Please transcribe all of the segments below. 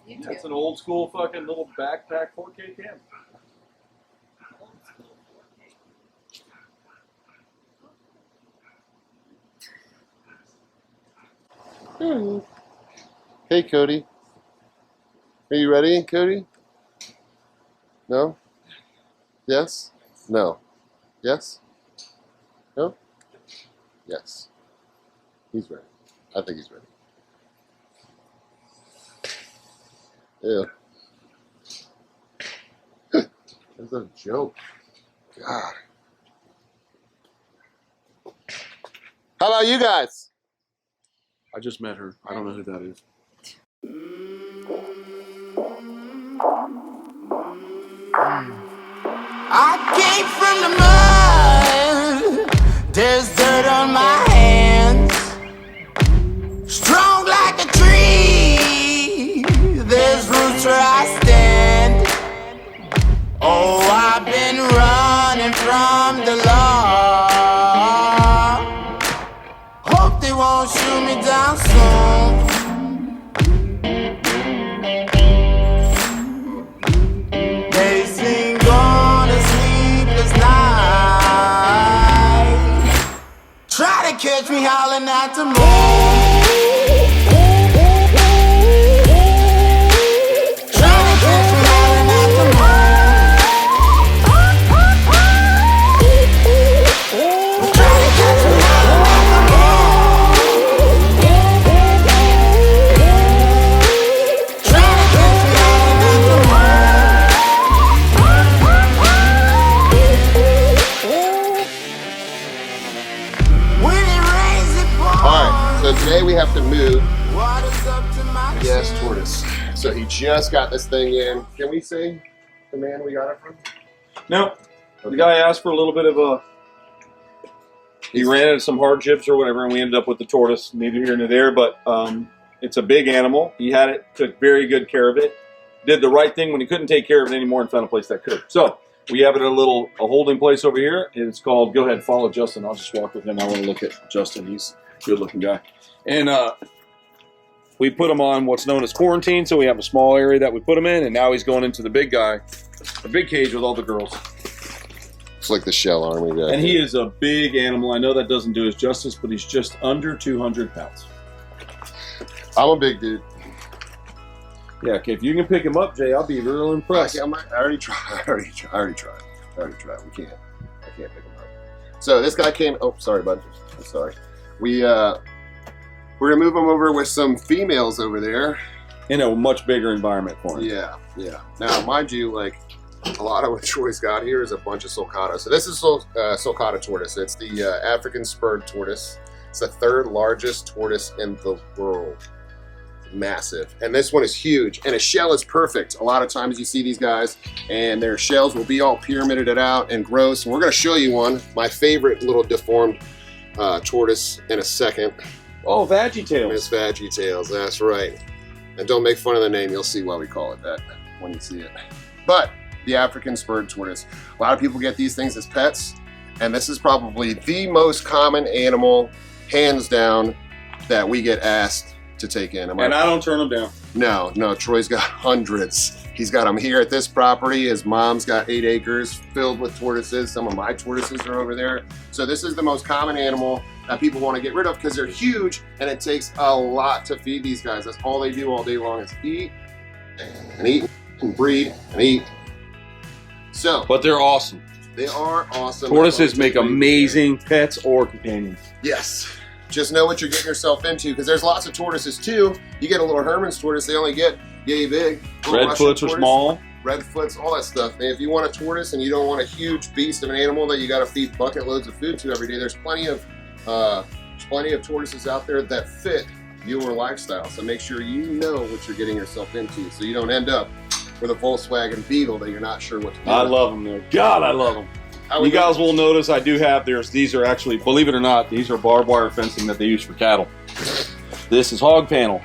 You It's an old school fucking little backpack 4K cam. Hey, Cody. Are you ready, Cody? No? Yes? No. Yes? No? Yes. He's ready. I think he's ready. Ew. That's a joke. God. How about you guys? I just met her. I don't know who that is. I came from the mud. There's dirt on my hands. Strong like a tree. There's roots where I stand. Oh, I've been running from the law. Hope they won't shoot me down soon. They sing on a sleepless night. Try to catch me howling at the moon. Try to catch me howling at the moon. Try to catch me howling at the moon. Try to catch me howling at the moon. When it rains, it pours. Alright, so today we have to move. Water's up to my Yes, chin. Tortoise. So he just got this thing in. Can we say the man we got it from? No, the guy asked for a little bit of a. He ran into some hardships or whatever, and we ended up with the tortoise. Neither here nor there, but it's a big animal. He had it, took very good care of it, did the right thing when he couldn't take care of it anymore, and found a place that could. So we have it at a holding place over here. It's called. Go ahead, follow Justin. I'll just walk with him. I want to look at Justin. He's a good-looking guy, and we put him on what's known as quarantine. So we have a small area that we put him in, and now he's going into the big guy, the big cage with all the girls. It's like the shell army guy. And he is a big animal. I know that doesn't do his justice, but he's just under 200 pounds. I'm a big dude. Yeah, okay, if you can pick him up, Jay, I'll be real impressed. I already tried. I already tried. We can't. I can't pick him up. So this guy came. Oh, sorry, bud. I'm sorry. We're gonna move him over with some females over there. In a much bigger environment for him. Yeah. Now, mind you, like a lot of what Troy's got here is a bunch of sulcata. So this is sulcata tortoise. It's the African spurred tortoise. It's the third largest tortoise in the world. Massive. And this one is huge. And his shell is perfect. A lot of times you see these guys and their shells will be all pyramided out and gross. And we're going to show you one, my favorite little deformed tortoise, in a second. Oh, VeggieTales. Miss VeggieTales, that's right. And don't make fun of the name. You'll see why we call it that when you see it. But the African spurred tortoise. A lot of people get these things as pets. And this is probably the most common animal, hands down, that we get asked to take in. And I don't turn them down. No, Troy's got hundreds. He's got them here at this property. His mom's got 8 acres filled with tortoises. Some of my tortoises are over there. So this is the most common animal that people want to get rid of because they're huge and it takes a lot to feed these guys. That's all they do all day long is eat and eat and breed and eat. So, But they're awesome. they are awesome. Tortoises make amazing pets or companions. Yes. Just know what you're getting yourself into because there's lots of tortoises too. You get a little Herman's tortoise, they only get yay big. Redfoots are small. Redfoots, all that stuff. And if you want a tortoise and you don't want a huge beast of an animal that you got to feed bucket loads of food to every day, there's plenty of tortoises out there that fit your lifestyle. So make sure you know what you're getting yourself into so you don't end up with a Volkswagen Beetle that you're not sure what to do. I love them though. God, I love them. You guys will notice I do have these are actually, believe it or not, these are barbed wire fencing that they use for cattle. This is hog panel.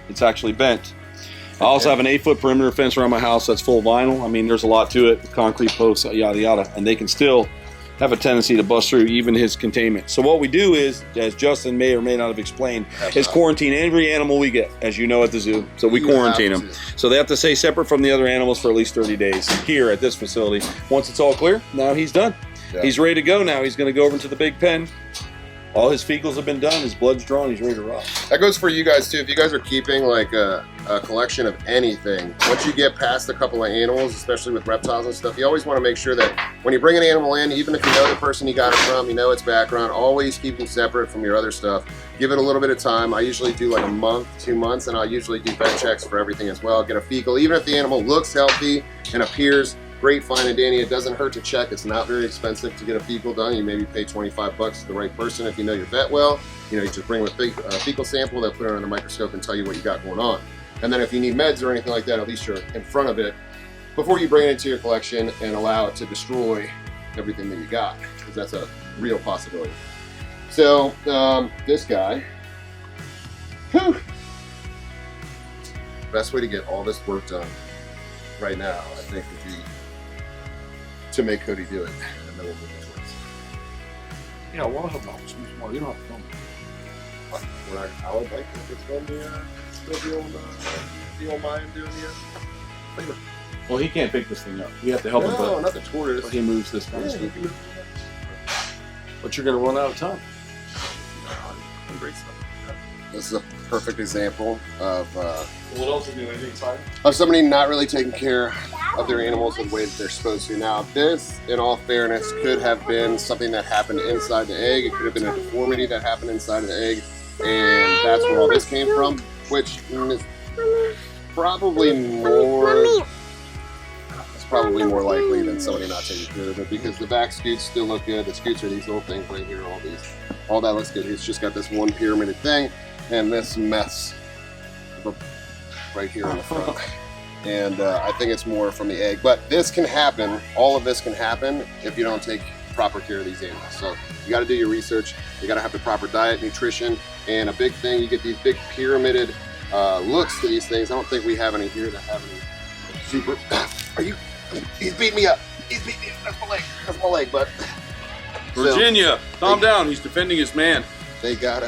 It's actually bent. I also have an 8-foot perimeter fence around my house that's full vinyl. I mean, there's a lot to it, concrete posts, yada, yada. And they can still, have a tendency to bust through even his containment. So what we do is, as Justin may or may not have explained, is quarantine every animal we get, as you know, at the zoo. So we quarantine them. So they have to stay separate from the other animals for at least 30 days here at this facility. Once it's all clear, now he's done. Yeah. He's ready to go now. He's going to go over into the big pen. All his fecals have been done. His blood's drawn. He's ready to rock. That goes for you guys too. If you guys are keeping like a collection of anything, once you get past a couple of animals, especially with reptiles and stuff, you always want to make sure that when you bring an animal in, even if you know the person you got it from, you know its background, always keep them separate from your other stuff. Give it a little bit of time. I usually do like a month, 2 months, and I'll usually do vet checks for everything as well. Get a fecal, even if the animal looks healthy and appears great, fine and dandy. It doesn't hurt to check. It's not very expensive to get a fecal done. You maybe pay 25 bucks to the right person if you know your vet well. You know, you just bring them a fecal sample, they'll put it under the microscope and tell you what you got going on. And then if you need meds or anything like that, at least you're in front of it before you bring it into your collection and allow it to destroy everything that you got, because that's a real possibility. So this guy, whew, best way to get all this work done right now, I think, would be to make Cody do it, and then we'll move the twins. Yeah, we'll have dogs. More. You don't have to film. What? I would like to film the old Mayan doing the labor. Well, he can't pick this thing up. We have to help him. No, not the tortoise. He moves this kind of stuff. But you're going to run out of time. Great stuff. This is a perfect example of what else are you doing? Exciting? Of somebody not really taking care of their animals the way that they're supposed to. Now, this, in all fairness, could have been something that happened inside the egg. It could have been a deformity that happened inside of the egg, and that's where all this came from, which is probably more. It's probably more likely than somebody not taking care of it, because the back scoots still look good. The scoots are these little things right here. All that looks good. He's just got this one pyramided thing and this mess right here in the front. And I think it's more from the egg. But this can happen, all of this can happen if you don't take proper care of these animals. So you gotta do your research, you gotta have the proper diet, nutrition, and a big thing, you get these big pyramided looks to these things. I don't think we have any here that have any super, he's beating me up. He's beating me up, that's my leg, bud. Virginia, calm down, he's defending his man. They got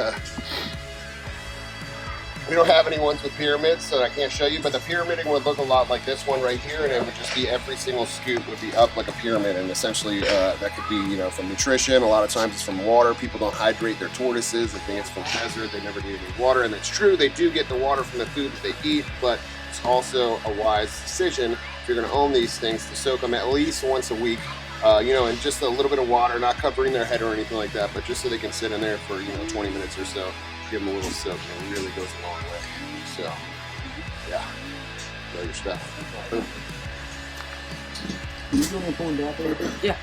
we don't have any ones with pyramids, so I can't show you, but the pyramiding would look a lot like this one right here, and it would just be every single scoop would be up like a pyramid, and essentially that could be, you know, from nutrition. A lot of times it's from water. People don't hydrate their tortoises. They think it's from desert. They never need any water, and it's true. They do get the water from the food that they eat, but it's also a wise decision if you're going to own these things to soak them at least once a week. You know, and just a little bit of water, not covering their head or anything like that, but just so they can sit in there for, you know, 20 minutes or so. Give them a little soak, and it really goes a long way. So, yeah, know your stuff. Boom. You going to pull down there? Yeah.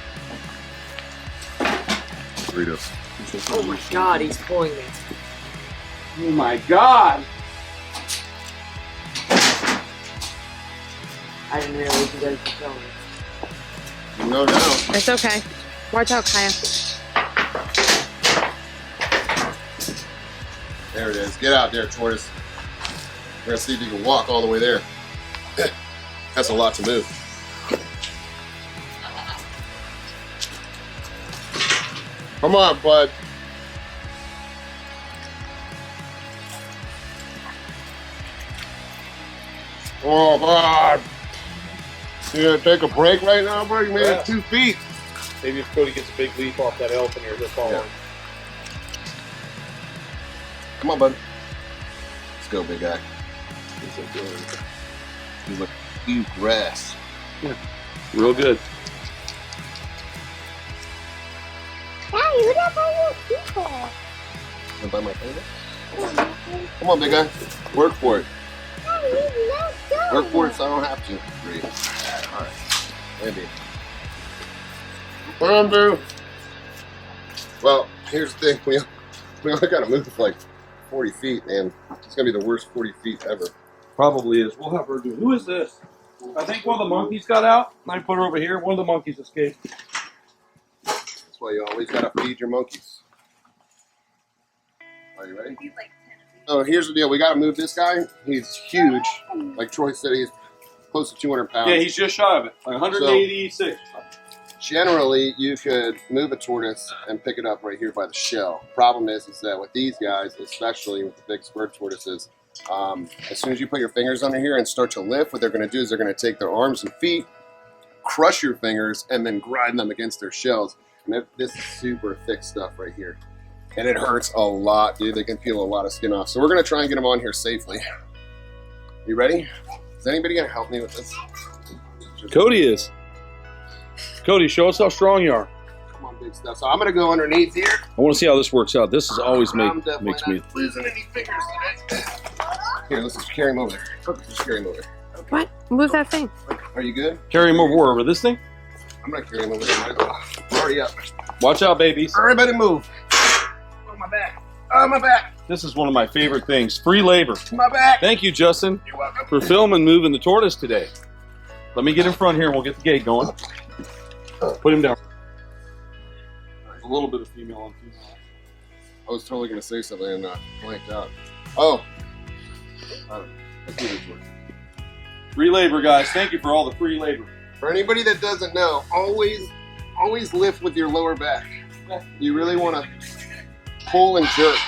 Burritos. Oh my god, he's pulling me. Oh my god! I didn't realize you guys were filming. No, no. It's okay. Watch out, Kaya. There it is. Get out there, Tortoise. We're going to see if you can walk all the way there. That's a lot to move. Come on, bud. Oh, God. You gonna take a break right now, bro? You made it 2 feet. Maybe if Cody gets a big leap off that elephant here, he'll fall on. Come on, bud. Let's go, big guy. He's like, eat grass. Yeah. Real good. Daddy, who the hell are you people? Wanna buy my favorite? Come on, big guy. Work for it. Daddy, let's go. Work for it so I don't have to. Great. Alright. Maybe. What on, dude? Well, here's the thing. We only gotta move like 40 feet, and it's gonna be the worst 40 feet ever. Probably is. We'll have her do it. Who is this? I think one of the monkeys got out. I put her over here. One of the monkeys escaped. That's why you always gotta feed your monkeys. Are you ready? Oh, here's the deal. We gotta move this guy. He's huge. Like Troy said, he's close to 200 pounds. Yeah, he's just shy of it. Like 186. Generally, you could move a tortoise and pick it up right here by the shell. Problem is that with these guys, especially with the big spurred tortoises, as soon as you put your fingers under here and start to lift, what they're going to do is they're going to take their arms and feet, crush your fingers, and then grind them against their shells. And this is super thick stuff right here. And it hurts a lot, dude. They can peel a lot of skin off. So we're going to try and get them on here safely. You ready? Is anybody going to help me with this? Cody is. Cody, show us how strong you are. Come on, big stuff. So I'm going to go underneath here. I want to see how this works out. This is always makes me. Losing any fingers today. Here, let's just carry him over there. Let's just carry him over there. What? Move that thing. Are you good? Carry him over this thing. I'm going to carry him over there. I'm already up. Watch out, babies. Everybody move. Oh, my back. Oh, my back. This is one of my favorite things. Free labor. My back. Thank you, Justin, You're welcome. for filming moving the tortoise today. Let me get in front here and we'll get the gate going. Put him down. There's a little bit of female on female. I was totally going to say something and blanked out. Oh. Free labor, guys. Thank you for all the free labor. For anybody that doesn't know, always lift with your lower back. You really want to pull and jerk.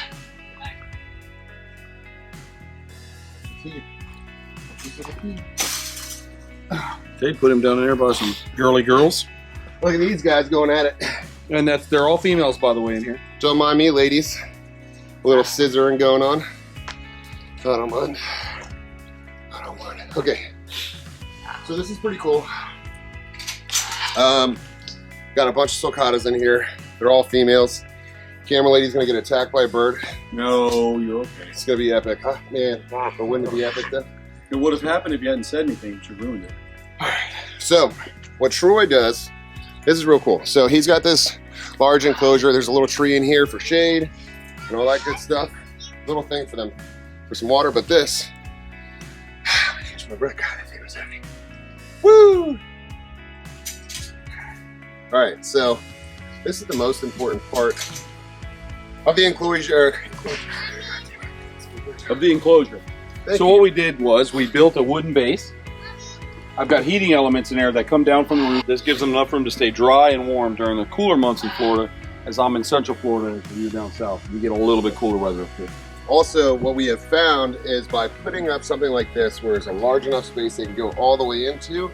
Okay, put him down in there by some girly girls. Look at these guys going at it. And they're all females, by the way, in here. Don't mind me, ladies. A little scissoring going on. I don't mind. I don't mind. Okay. So this is pretty cool. Got a bunch of sulcatas in here. They're all females. Camera lady's gonna get attacked by a bird. No, you're okay. It's gonna be epic, huh? Man, but wouldn't it be epic then? It would have happened if you hadn't said anything, but you ruined it. So, what Troy does, this is real cool. So he's got this large enclosure. There's a little tree in here for shade and all that good stuff. Little thing for them for some water, but this, catch my breath. God, that thing was heavy. Woo! All right, so this is the most important part of the enclosure. So what we did was we built a wooden base. I've got heating elements in there that come down from the roof. This gives them enough room to stay dry and warm during the cooler months in Florida. As I'm in Central Florida, as you're down south, we get a little bit cooler weather up here. Also, what we have found is by putting up something like this, where it's a large enough space they can go all the way into,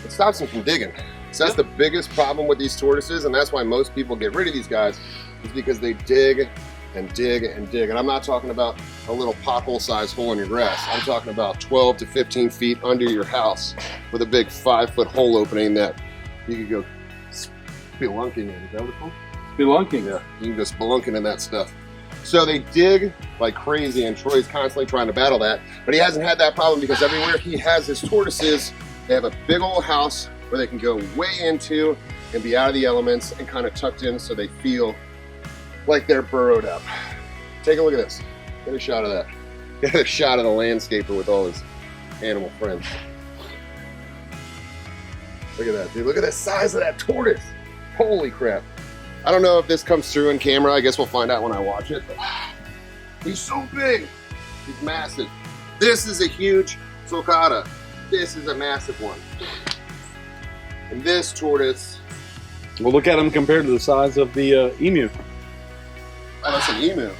it stops them from digging. So that's the biggest problem with these tortoises, and that's why most people get rid of these guys, is because they dig and dig and dig. And I'm not talking about a little pothole sized hole in your grass. I'm talking about 12 to 15 feet under your house with a big 5-foot hole opening that you could go spelunking in. Is that what it's called? Spelunking. Yeah, you can go spelunking in that stuff. So they dig like crazy, and Troy's constantly trying to battle that, but he hasn't had that problem because everywhere he has his tortoises, they have a big old house where they can go way into and be out of the elements and kind of tucked in so they feel like they're burrowed up. Take a look at this. Get a shot of that. Get a shot of the landscaper with all his animal friends. Look at that, dude. Look at the size of that tortoise. Holy crap. I don't know if this comes through in camera. I guess we'll find out when I watch it. But he's so big. He's massive. This is a huge sulcata. This is a massive one. And this tortoise. Well, look at them compared to the size of the emu. Oh, that's an emu.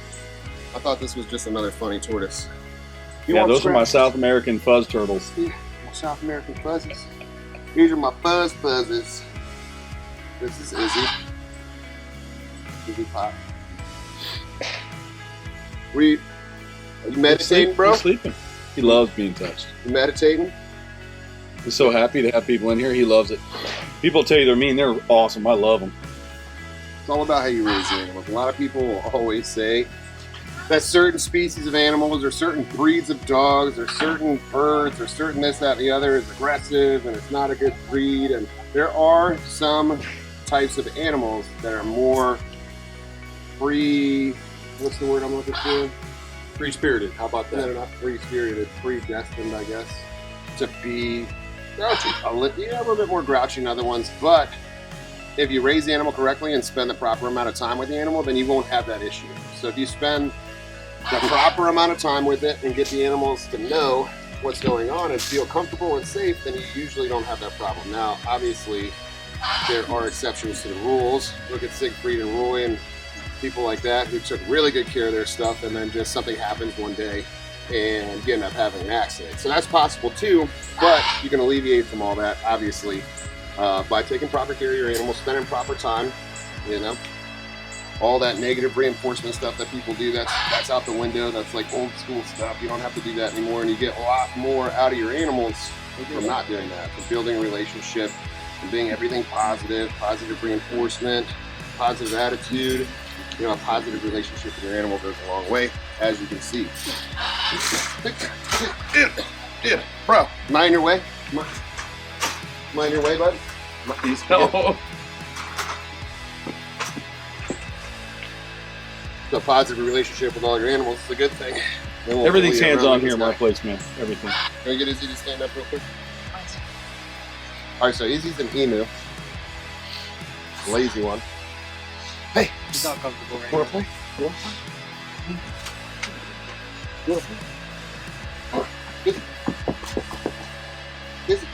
I thought this was just another funny tortoise. Yeah, those are my South American fuzz turtles. Yeah, my South American fuzzes. These are my fuzzes. This is Izzy. Izzy Pop. Are you meditating, bro? He's sleeping. He loves being touched. You meditating? He's so happy to have people in here. He loves it. People tell you they're mean. They're awesome. I love them. It's all about how you raise animals. A lot of people will always say that certain species of animals or certain breeds of dogs or certain birds or certain this, that, and the other is aggressive and it's not a good breed. And there are some types of animals that are more free, what's the word I'm looking for? Free-spirited. How about No, that? they're not free-spirited, predestined, I guess, to be grouchy. A little bit more grouchy than other ones, but if you raise the animal correctly and spend the proper amount of time with the animal, then you won't have that issue. So if you spend the proper amount of time with it and get the animals to know what's going on and feel comfortable and safe, then you usually don't have that problem. Now, obviously, there are exceptions to the rules. Look at Siegfried and Roy and people like that who took really good care of their stuff, and then just something happens one day and you end up having an accident. So that's possible too, but you can alleviate from all that, obviously, by taking proper care of your animals, spending proper time, you know. All that negative reinforcement stuff that people do, that's out the window. That's like old school stuff. You don't have to do that anymore, and you get a lot more out of your animals from not doing that, from building a relationship, from being everything positive, positive reinforcement, positive attitude. You know, a positive relationship with your animal goes a long way, as you can see. Yeah, bro, mind your way. Mind your way, bud. No. A positive relationship with all your animals is a good thing. Everything's hands-on here in my place, man. Everything. Can I get Izzy to stand up real quick? All right, so Izzy's an emu. Lazy one. Hey! He's not comfortable right Wanna now. play? Wanna play? All right, Izzy. Izzy.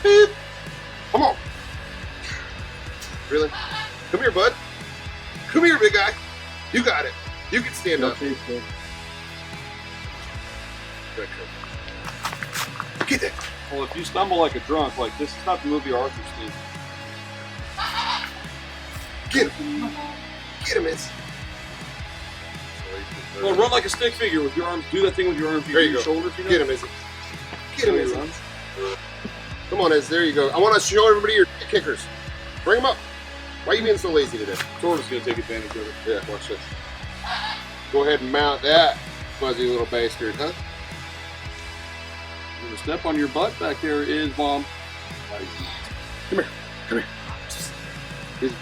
Beep. Come on. Really? Come here, bud. Come here, big guy. You got it. You can stand up. Good. Get it. Well, if you stumble like a drunk, like this is not the movie Arthur's Steve. Get him. Get him, Izzy. Well, run like a stick figure with your arms. Do that thing with your arms. There you go. Shoulders, you know? Get him, Izzy. Get him, Izzy. Come on, Izzy. There you go. I want to show everybody your kickers. Bring them up. Why are you being so lazy today? Tortoise is going to take advantage of it. Yeah, watch this. Go ahead and mount that fuzzy little bastard, huh? The step on your butt back there is Mom. Come here. Come here. Izzy.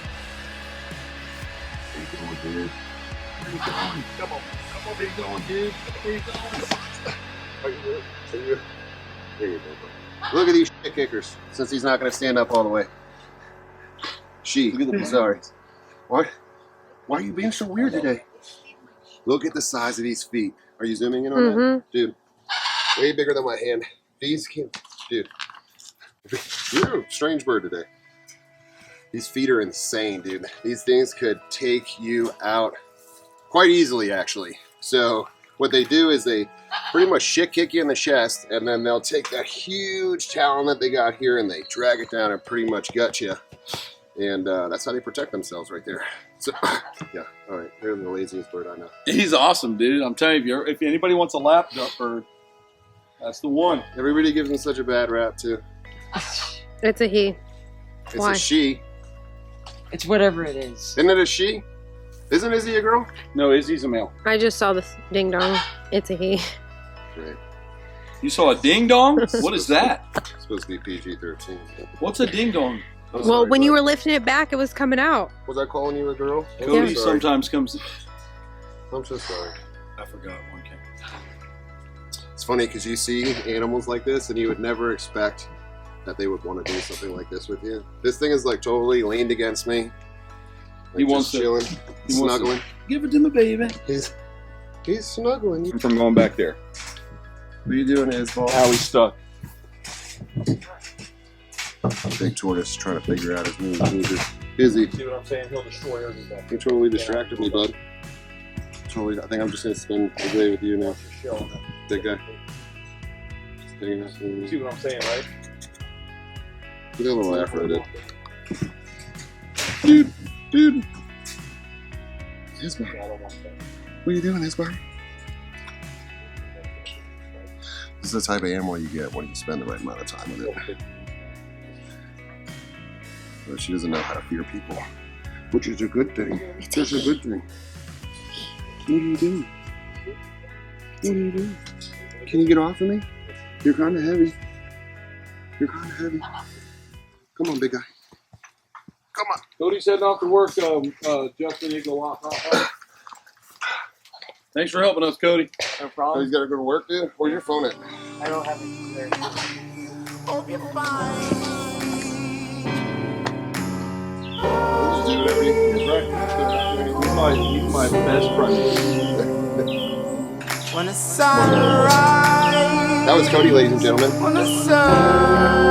Where you going, dude? Where you going? Come on. Come on, where you going, dude? Where you going? There you go. Look at these shit kickers, since he's not going to stand up all the way. I'm sorry. What? Why are you being so weird today? Look at the size of these feet. Are you zooming in on that? Dude, way bigger than my hand. These can, dude. You're a strange bird today. These feet are insane, dude. These things could take you out quite easily, actually. So what they do is they pretty much shit kick you in the chest, and then they'll take that huge talon that they got here and they drag it down and pretty much gut you. And that's how they protect themselves right there. So, yeah, all right. They're the laziest bird I know. He's awesome, dude. I'm telling you, if anybody wants a lapdog bird, that's the one. Everybody gives him such a bad rap, too. It's a he. It's Why? a she. It's whatever it is. Isn't it a she? Isn't Izzy a girl? No, Izzy's a male. I just saw this ding dong. It's a he. Right. You saw a ding dong? What is that? It's supposed to be PG-13. What's a ding dong? I'm Well, sorry, when you bud. were lifting it back, it was coming out. Was I calling you a girl? Cody I'm sorry. sometimes comes. I'm so sorry. I forgot one came. It's funny because you see animals like this and you would never expect that they would want to do something like this with you. This thing is like totally leaned against me. Like He wants just to- chilling, he wants to- snuggling. Give it to me, baby. He's snuggling. From going back there. What are you doing, Isball? How he's stuck. Big tortoise trying to figure out his moves. Busy. See what I'm saying? He'll destroy everything. You totally distracted me, bud. Totally. I think I'm just gonna spend the day with you now, big guy. Just hanging out with you. See what I'm saying, right? Look at the little afro I did. Dude. Isball. What are you doing, Isball? This is the type of animal you get when you spend the right amount of time with it. But she doesn't know how to fear people, which is a good thing. It's a good thing. What are you doing? What are you doing? Can you get off of me? You're kind of heavy. You're kind of heavy. Come on, big guy. Come on. Cody's heading off to work. Justin, you go off. Thanks for helping us, Cody. No Oh, problem. he's got to go to work, dude? Where's your phone at? I don't have it there. Hope you're fine. Just do whatever you can. He's my best friend. When the sunrise. That was Cody, ladies and gentlemen. When the sun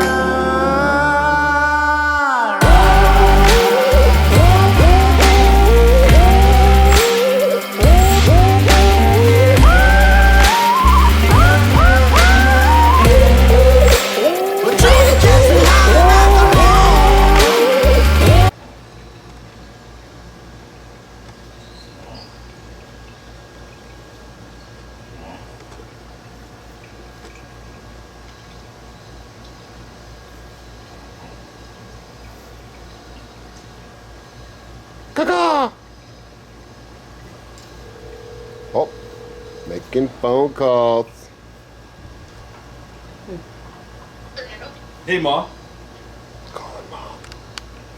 Caw-caw. Oh, making phone calls. Hey, Ma.